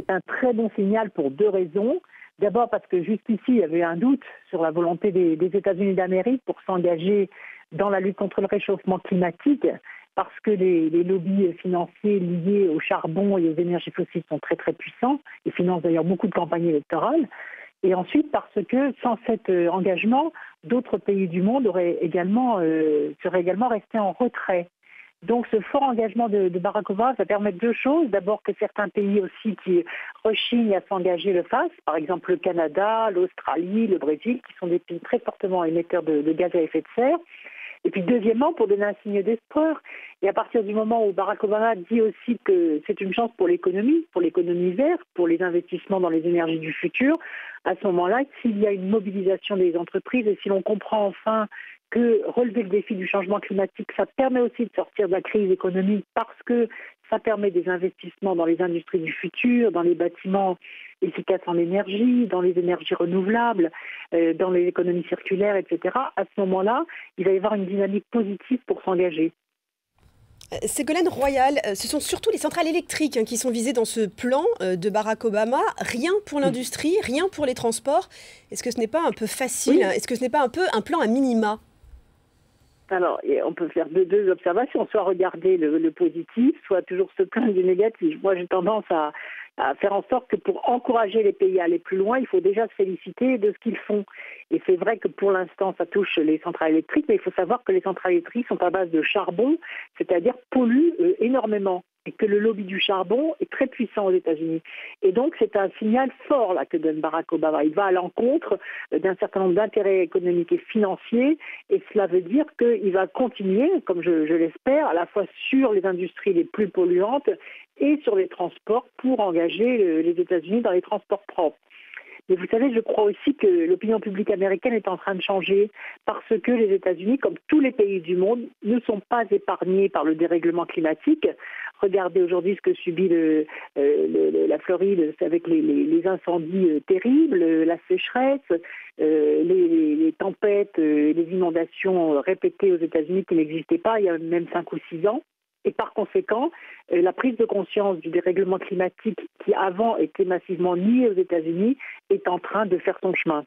c'est un très bon signal pour deux raisons. D'abord parce que jusqu'ici, il y avait un doute sur la volonté des États-Unis d'Amérique pour s'engager dans la lutte contre le réchauffement climatique, parce que les lobbies financiers liés au charbon et aux énergies fossiles sont très très puissants et financent d'ailleurs beaucoup de campagnes électorales. Et ensuite parce que sans cet engagement, d'autres pays du monde seraient également restés en retrait. Donc ce fort engagement de Barack Obama, ça permet deux choses. D'abord que certains pays aussi qui rechignent à s'engager le fassent, par exemple le Canada, l'Australie, le Brésil, qui sont des pays très fortement émetteurs de gaz à effet de serre. Et puis deuxièmement, pour donner un signe d'espoir, et à partir du moment où Barack Obama dit aussi que c'est une chance pour l'économie verte, pour les investissements dans les énergies du futur, à ce moment-là, s'il y a une mobilisation des entreprises et si l'on comprend enfin que relever le défi du changement climatique, ça permet aussi de sortir de la crise économique parce que ça permet des investissements dans les industries du futur, dans les bâtiments efficaces en énergie, dans les énergies renouvelables, dans les économies circulaires, etc. À ce moment-là, il va y avoir une dynamique positive pour s'engager. Ségolène Royal, ce sont surtout les centrales électriques qui sont visées dans ce plan de Barack Obama. Rien pour l'industrie, rien pour les transports. Est-ce que ce n'est pas un peu facile? Est-ce que ce n'est pas un peu un plan à minima? Alors, on peut faire deux observations, soit regarder le positif, soit toujours se plaindre du négatif. Moi, j'ai tendance à faire en sorte que pour encourager les pays à aller plus loin, il faut déjà se féliciter de ce qu'ils font. Et c'est vrai que pour l'instant, ça touche les centrales électriques, mais il faut savoir que les centrales électriques sont à base de charbon, c'est-à-dire polluent énormément. Et que le lobby du charbon est très puissant aux États-Unis. Et donc, c'est un signal fort là, que donne Barack Obama. Il va à l'encontre d'un certain nombre d'intérêts économiques et financiers. Et cela veut dire qu'il va continuer, comme je l'espère, à la fois sur les industries les plus polluantes et sur les transports pour engager les États-Unis dans les transports propres. Mais vous savez, je crois aussi que l'opinion publique américaine est en train de changer parce que les États-Unis, comme tous les pays du monde, ne sont pas épargnés par le dérèglement climatique. Regardez aujourd'hui ce que subit la Floride avec les incendies terribles, la sécheresse, les tempêtes, les inondations répétées aux États-Unis qui n'existaient pas il y a même 5 ou 6 ans. Et par conséquent, la prise de conscience du dérèglement climatique qui avant était massivement niée aux États-Unis est en train de faire son chemin.